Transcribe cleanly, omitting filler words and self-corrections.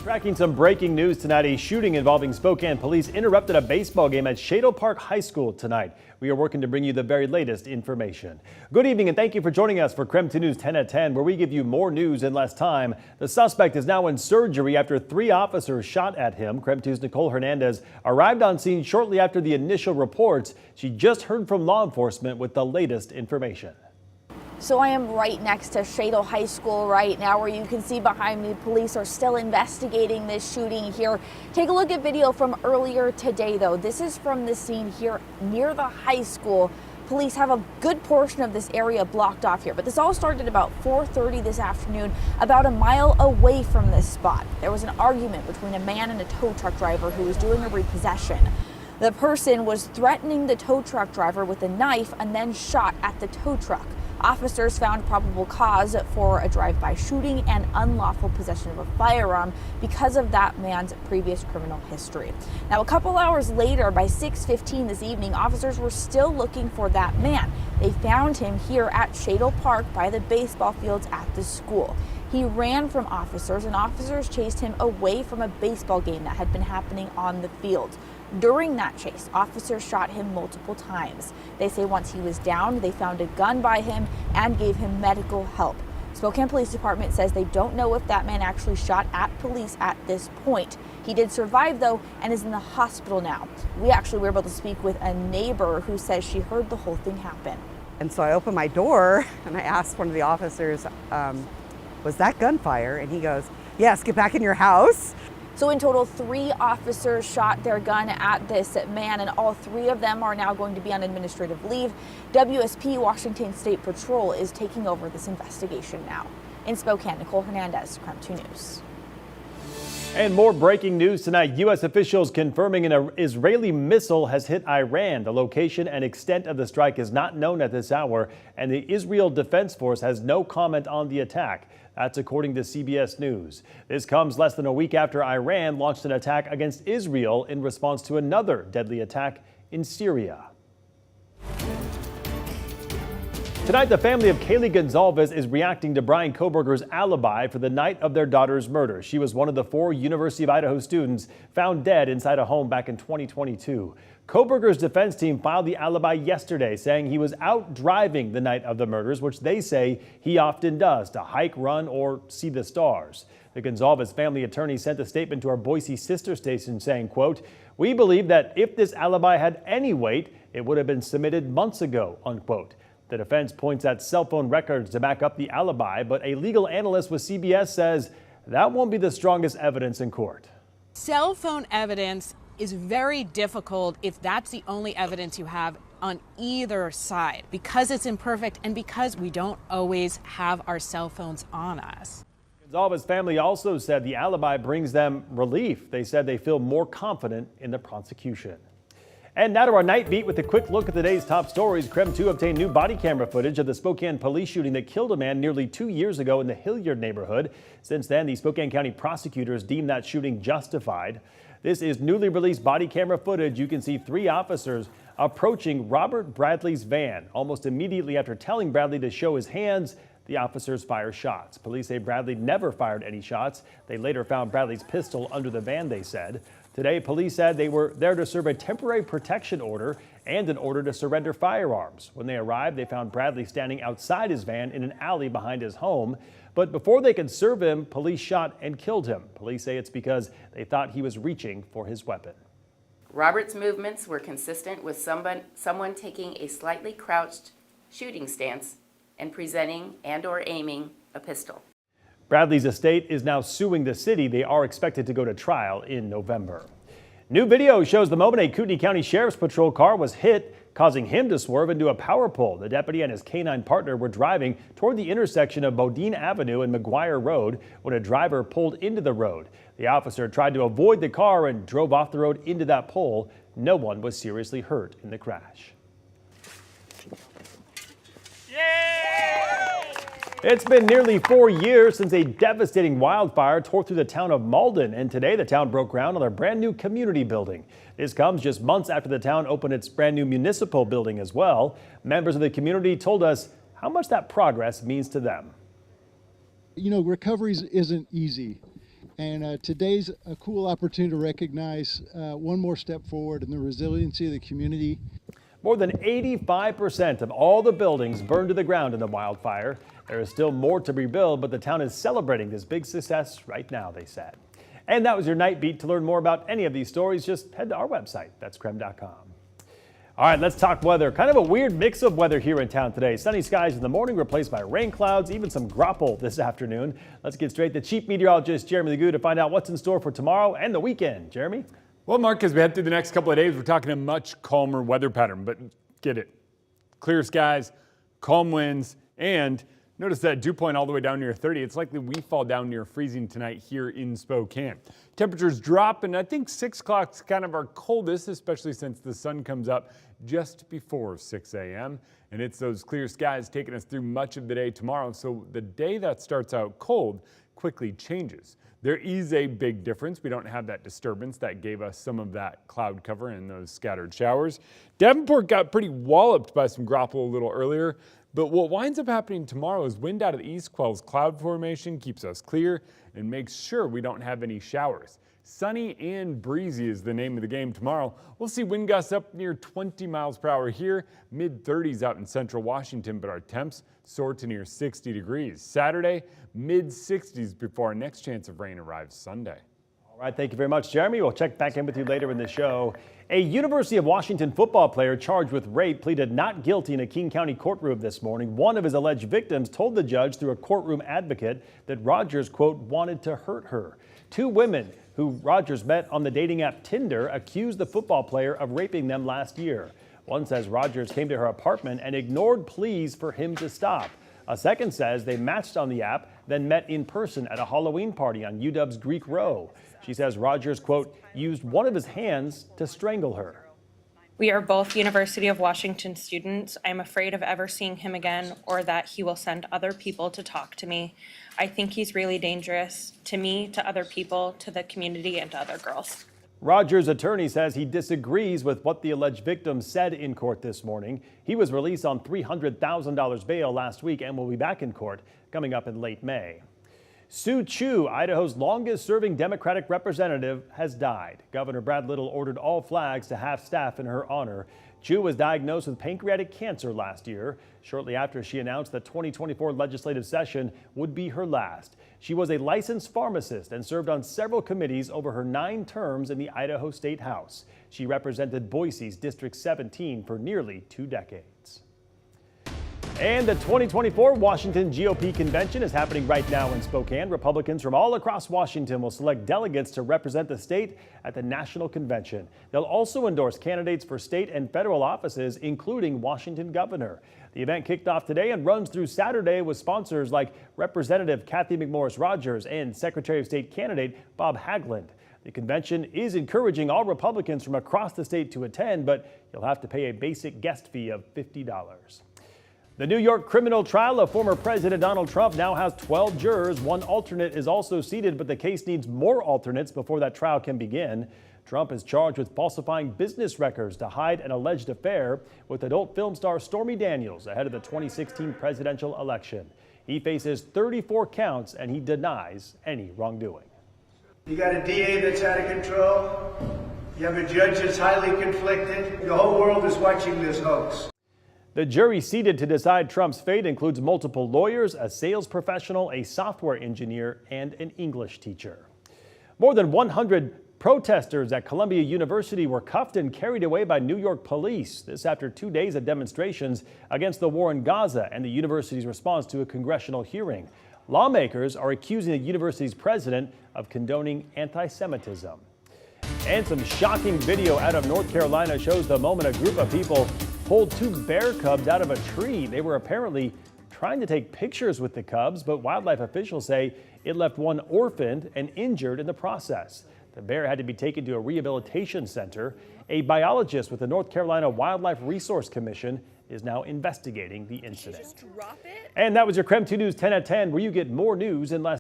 Tracking some breaking news tonight, a shooting involving Spokan police interrupted a baseball game at Shadle Park High School tonight. We are working to bring you the very latest information. Good evening and thank you for joining us for KREM 2 News 10 at 10, where we give you more news in less time. The suspect is now in surgery after 3 officers shot at him. KREM 2's Nicole Hernandez arrived on scene shortly after the initial reports. She just heard from law enforcement with the latest information. So I am right next to Shadle High School right now, where you can see behind me police are still investigating this shooting here. Take a look at video from earlier today, though. This is from the scene here near the high school. Police have a good portion of this area blocked off here, but this all started about 4:30 this afternoon, about a mile away from this spot. There was an argument between a man and a tow truck driver who was doing a repossession. The person was threatening the tow truck driver with a knife and then shot at the tow truck. Officers found probable cause for a drive-by shooting and unlawful possession of a firearm because of that man's previous criminal history. Now, a couple hours later, by 6:15 this evening, officers were still looking for that man. They found him here at Shadle Park by the baseball fields at the school. He ran from officers, and officers chased him away from a baseball game that had been happening on the field. During that chase, officers shot him multiple times. They say once he was down, they found a gun by him and gave him medical help. Spokan Police Department says they don't know if that man actually shot at police at this point. He did survive, though, and is in the hospital now. We actually were able to speak with a neighbor who says she heard the whole thing happen. And so I opened my door and I asked one of the officers, was that gunfire? And he goes, yes, get back in your house. So in total, 3 officers shot their gun at this man, and all 3 of them are now going to be on administrative leave. WSP, Washington State Patrol, is taking over this investigation now. In Spokan, Nicole Hernandez, KREM 2 News. And more breaking news tonight. U.S. officials confirming an Israeli missile has hit Iran. The location and extent of the strike is not known at this hour, and the Israel Defense Force has no comment on the attack. That's according to CBS News. This comes less than a week after Iran launched an attack against Israel in response to another deadly attack in Syria. Tonight, the family of Kaylee Gonzalez is reacting to Brian Kohberger's alibi for the night of their daughter's murder. She was one of the 4 University of Idaho students found dead inside a home back in 2022. Kohberger's defense team filed the alibi yesterday, saying he was out driving the night of the murders, which they say he often does to hike, run, or see the stars. The Gonzalez family attorney sent a statement to our Boise sister station saying, quote, "We believe that if this alibi had any weight, it would have been submitted months ago," unquote. The defense points at cell phone records to back up the alibi, but a legal analyst with CBS says that won't be the strongest evidence in court. Cell phone evidence is very difficult if that's the only evidence you have on either side, because it's imperfect and because we don't always have our cell phones on us. Gonzalez family also said the alibi brings them relief. They said they feel more confident in the prosecution. And now to our night beat with a quick look at the day's top stories. KREM 2 obtained new body camera footage of the Spokan police shooting that killed a man nearly 2 years ago in the Hilliard neighborhood. Since then, the Spokan County prosecutors deemed that shooting justified. This is newly released body camera footage. You can see 3 officers approaching Robert Bradley's van. Almost immediately after telling Bradley to show his hands, the officers fire shots. Police say Bradley never fired any shots. They later found Bradley's pistol under the van, they said. Today, police said they were there to serve a temporary protection order and an order to surrender firearms. When they arrived, they found Bradley standing outside his van in an alley behind his home. But before they could serve him, police shot and killed him. Police say it's because they thought he was reaching for his weapon. Robert's movements were consistent with someone taking a slightly crouched shooting stance and presenting and/or aiming a pistol. Bradley's estate is now suing the city. They are expected to go to trial in November. New video shows the moment a Kootenai County Sheriff's Patrol car was hit, causing him to swerve into a power pole. The deputy and his canine partner were driving toward the intersection of Bodine Avenue and McGuire Road when a driver pulled into the road. The officer tried to avoid the car and drove off the road into that pole. No one was seriously hurt in the crash. It's been nearly 4 years since a devastating wildfire tore through the town of Malden, and today the town broke ground on their brand new community building. This comes just months after the town opened its brand new municipal building as well. Members of the community told us how much that progress means to them. You know, recovery isn't easy, And today's a cool opportunity to recognize one more step forward in the resiliency of the community. More than 85% of all the buildings burned to the ground in the wildfire. There is still more to rebuild, but the town is celebrating this big success right now, they said. And that was your Night Beat. To learn more about any of these stories, just head to our website. That's KREM.com. All right, let's talk weather. Kind of a weird mix of weather here in town today. Sunny skies in the morning replaced by rain clouds, even some graupel this afternoon. Let's get straight to Chief Meteorologist Jeremy Legoo to find out what's in store for tomorrow and the weekend. Jeremy? Well, Mark, as we head through the next couple of days, we're talking a much calmer weather pattern, but get it. Clear skies, calm winds, and notice that dew point all the way down near 30. It's likely we fall down near freezing tonight here in Spokane. Temperatures drop, and I think 6 o'clock's kind of our coldest, especially since the sun comes up just before 6 a.m. And it's those clear skies taking us through much of the day tomorrow. So the day that starts out cold quickly changes. There is a big difference. We don't have that disturbance that gave us some of that cloud cover and those scattered showers. Davenport got pretty walloped by some graupel a little earlier, but what winds up happening tomorrow is wind out of the east quells cloud formation, keeps us clear, and makes sure we don't have any showers. Sunny and breezy is the name of the game tomorrow. We'll see wind gusts up near 20 miles per hour here, mid-30s out in central Washington, but our temps soar to near 60 degrees. Saturday, mid-60s before our next chance of rain arrives Sunday. All right, thank you very much, Jeremy. We'll check back in with you later in the show. A University of Washington football player charged with rape pleaded not guilty in a King County courtroom this morning. One of his alleged victims told the judge through a courtroom advocate that Rogers, quote, wanted to hurt her. 2 women who Rogers met on the dating app Tinder accused the football player of raping them last year. One says Rogers came to her apartment and ignored pleas for him to stop. A second says they matched on the app, then met in person at a Halloween party on UW's Greek Row. She says Rogers, quote, used one of his hands to strangle her. We are both University of Washington students. I'm afraid of ever seeing him again or that he will send other people to talk to me. I think he's really dangerous to me, to other people, to the community, and to other girls. Rogers' attorney says he disagrees with what the alleged victim said in court this morning. He was released on $300,000 bail last week and will be back in court coming up in late May. Sue Chu, Idaho's longest-serving Democratic representative, has died. Governor Brad Little ordered all flags to half staff in her honor. Chu was diagnosed with pancreatic cancer last year, shortly after she announced the 2024 legislative session would be her last. She was a licensed pharmacist and served on several committees over her 9 terms in the Idaho State House. She represented Boise's District 17 for nearly 2 decades. And the 2024 Washington GOP convention is happening right now in Spokane. Republicans from all across Washington will select delegates to represent the state at the national convention. They'll also endorse candidates for state and federal offices, including Washington governor. The event kicked off today and runs through Saturday with sponsors like Representative Kathy McMorris Rogers and Secretary of State candidate Bob Haglund. The convention is encouraging all Republicans from across the state to attend, but you'll have to pay a basic guest fee of $50. The New York criminal trial of former President Donald Trump now has 12 jurors. 1 alternate is also seated, but the case needs more alternates before that trial can begin. Trump is charged with falsifying business records to hide an alleged affair with adult film star Stormy Daniels ahead of the 2016 presidential election. He faces 34 counts and he denies any wrongdoing. You got a DA that's out of control. You have a judge that's highly conflicted. The whole world is watching this hoax. The jury seated to decide Trump's fate includes multiple lawyers, a sales professional, a software engineer, and an English teacher. More than 100 protesters at Columbia University were cuffed and carried away by New York police. This after 2 days of demonstrations against the war in Gaza and the university's response to a congressional hearing. Lawmakers are accusing the university's president of condoning anti-Semitism. And some shocking video out of North Carolina shows the moment a group of people pulled 2 bear cubs out of a tree. They were apparently trying to take pictures with the cubs, but wildlife officials say it left one orphaned and injured in the process. The bear had to be taken to a rehabilitation center. A biologist with the North Carolina Wildlife Resource Commission is now investigating the incident. And that was your KREM 2 News 10 at 10, where you get more news in less